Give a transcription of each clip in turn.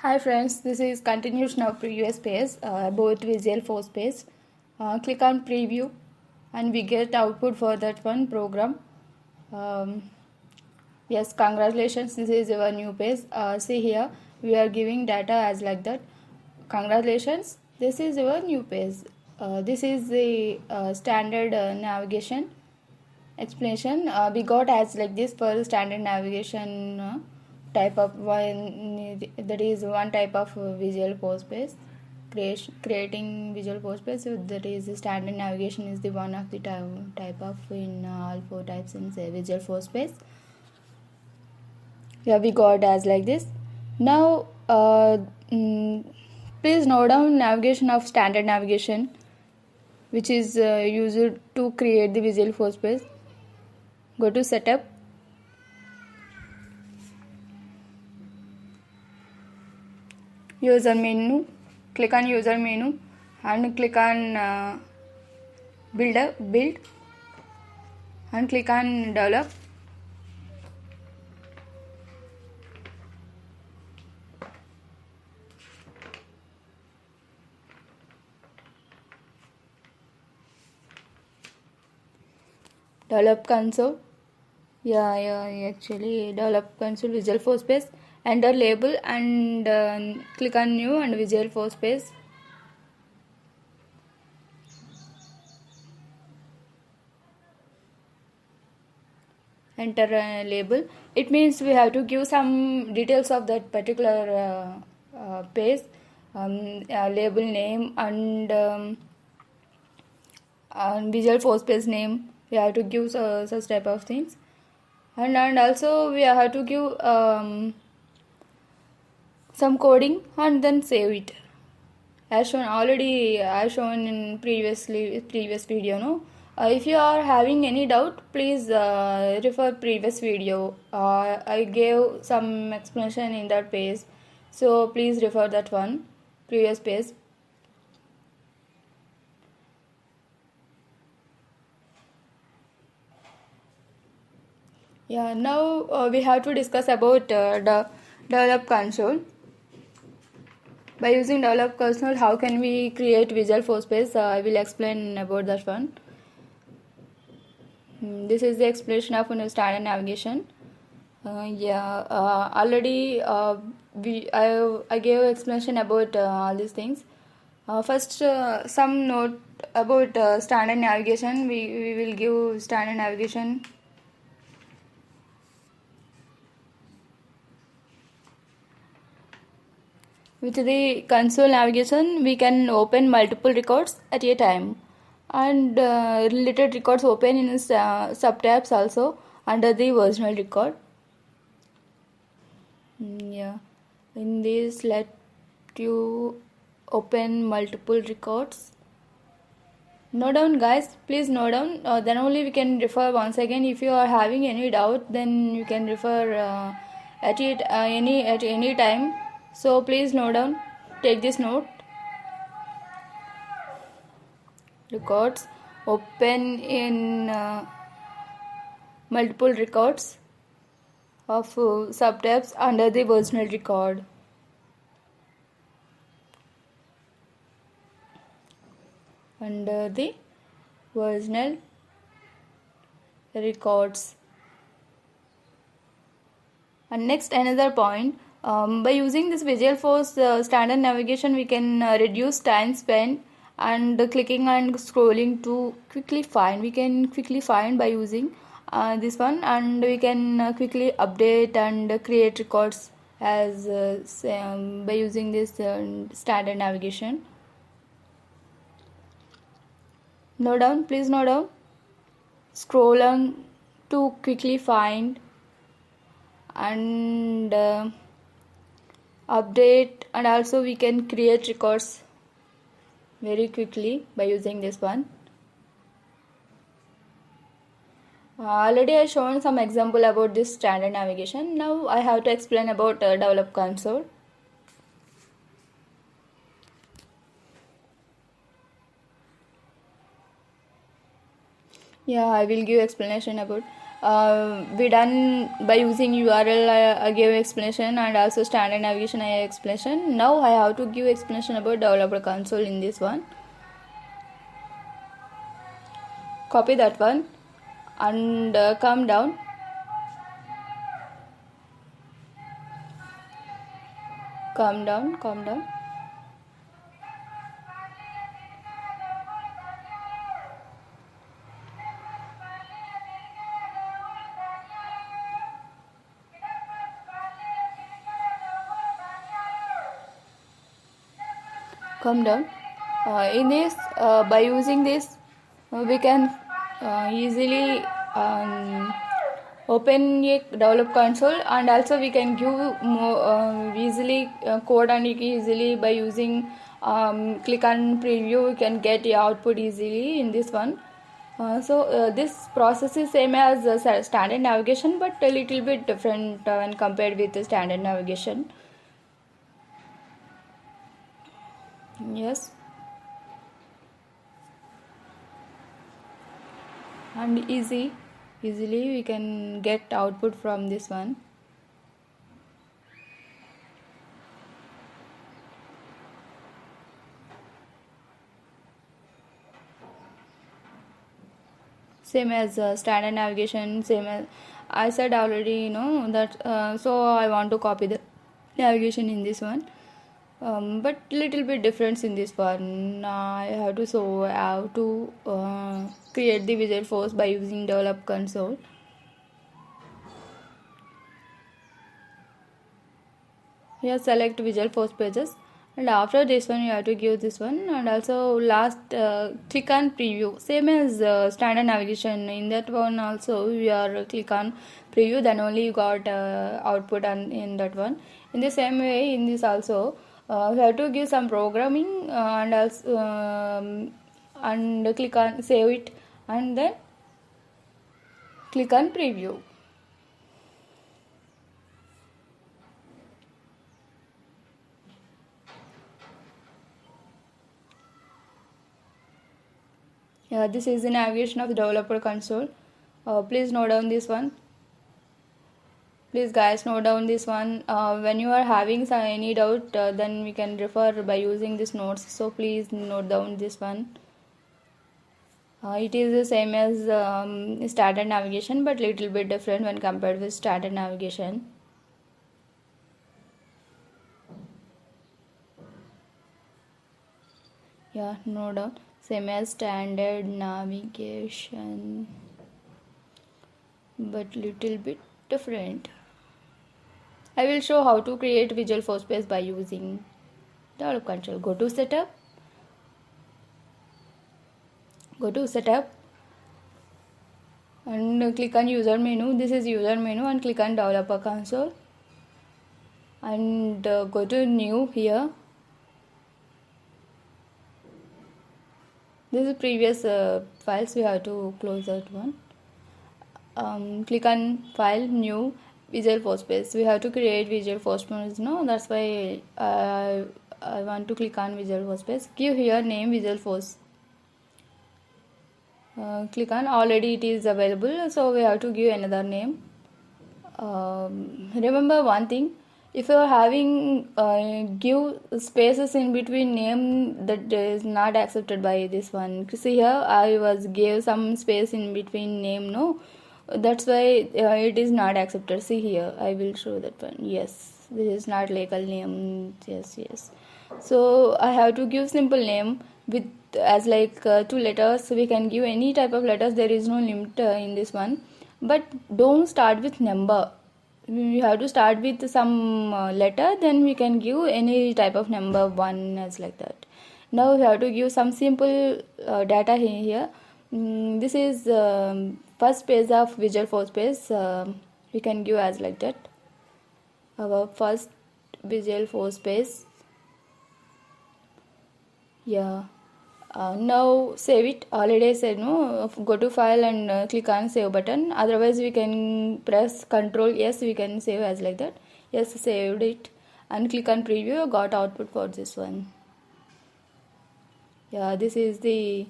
Hi friends, this is continuation of previous page about Visual 4 Space. Click on preview and we get output for that one program. Yes, congratulations, this is our new page. See here, we are giving data as like that. Congratulations, this is our new page. This is the standard navigation explanation. We got as like this for standard navigation type of one, that is one type of Visual 4 Space creating Visual 4 Space. So that is the standard navigation is the one of the type of in all four types in say Visual 4 Space. Yeah, we got as like this. Now please note down navigation of standard navigation, which is used to create the Visual 4 Space. Go to setup, user menu, click on user menu and click on build and click on develop. Develop console. Actually develop console Visual 4 Space. Enter label and click on new and Visual 4 Space. Enter label. It means we have to give some details of that particular page, label name and Visual 4 Space name. We have to give such type of things, and also we have to give some coding and then save it as shown already as shown in previous video. No, if you are having any doubt, please refer previous video. I gave some explanation in that page, so please refer that one previous page. Yeah, now we have to discuss about the develop console. By using develop console, how can we create Visual 4 Space? I will explain about that one. This is the explanation of standard navigation. Already I gave explanation about all these things. First, some note about standard navigation. We will give standard navigation. With the console navigation, we can open multiple records at a time, and related records open in subtabs also under the original record. In this, let you open multiple records. Note down, guys, please note down, then only we can refer once again. If you are having any doubt, then you can refer at any time. So please note down, take this note. Records open in multiple records of subtabs under the original record. Under the original records. And next, another point, by using this Visual 4 standard navigation, we can reduce time spent and clicking and scrolling to quickly find. We can quickly find by using this one, and we can quickly update and create records as by using this standard navigation. Note down, please note down. Scroll on to quickly find and update, and also we can create records very quickly by using this one. Already I shown some example about this standard navigation. Now I have to explain about develop console. I will give explanation about we done by using URL. I gave explanation, and also standard navigation I explanation. Now I have to give explanation about developer console in this one. Copy that one and come down. Calm down. Come down. In this, by using this, we can easily open a develop console, and also we can give more easily code, and easily by using click on preview we can get the output easily in this one. This process is same as standard navigation, but a little bit different when compared with the standard navigation. Yes, and easily we can get output from this one. Same as standard navigation, same as I said already, that so I want to copy the navigation in this one, but little bit difference in this one. I have to create the Visual Force by using develop console. Here select Visual Force pages, and after this one you have to give this one, and also last click on preview, same as standard navigation. In that one also we are click on preview, then only you got output in that one. In the same way in this also we have to give some programming, and also and click on save it, and then click on preview. Yeah, this is the navigation of the developer console. Please note down this one. Please guys note down this one. When you are having any doubt, then we can refer by using these notes. So please note down this one. It is the same as standard navigation, but little bit different when compared with standard navigation. Yeah, note down. Same as standard navigation, but little bit different. I will show how to create Visual Force page by using develop console. Go to setup and click on user menu. This is user menu, and click on developer console, and go to new here. This is previous files. We have to close that one. Click on file, new, Visual Force page. We have to create Visual Force page. No, that's why I want to click on Visual Force page. Give here name Visual Force. Click on, already it is available, so we have to give another name. Remember one thing, if you are having give spaces in between name, that is not accepted by this one. See here I was gave some space in between name, no, that's why it is not accepted. See here I will show that one. Yes, this is not legal name. Yes, so I have to give simple name with as like 2 letters. We can give any type of letters, there is no limit in this one, but don't start with number. We have to start with some letter, then we can give any type of number, 1 as like that. Now we have to give some simple data here. This is first page of Visual Force page. We can give as like that, our first Visual Force page. Yeah, now save it. Already I said no, go to file and click on save button. Otherwise we can press Ctrl S, we can save as like that. Yes, saved it, and click on preview. Got output for this one. Yeah, this is the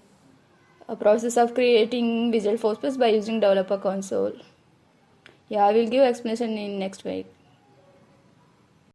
process of creating Visual Force page by using developer console. Yeah, I will give explanation in next week.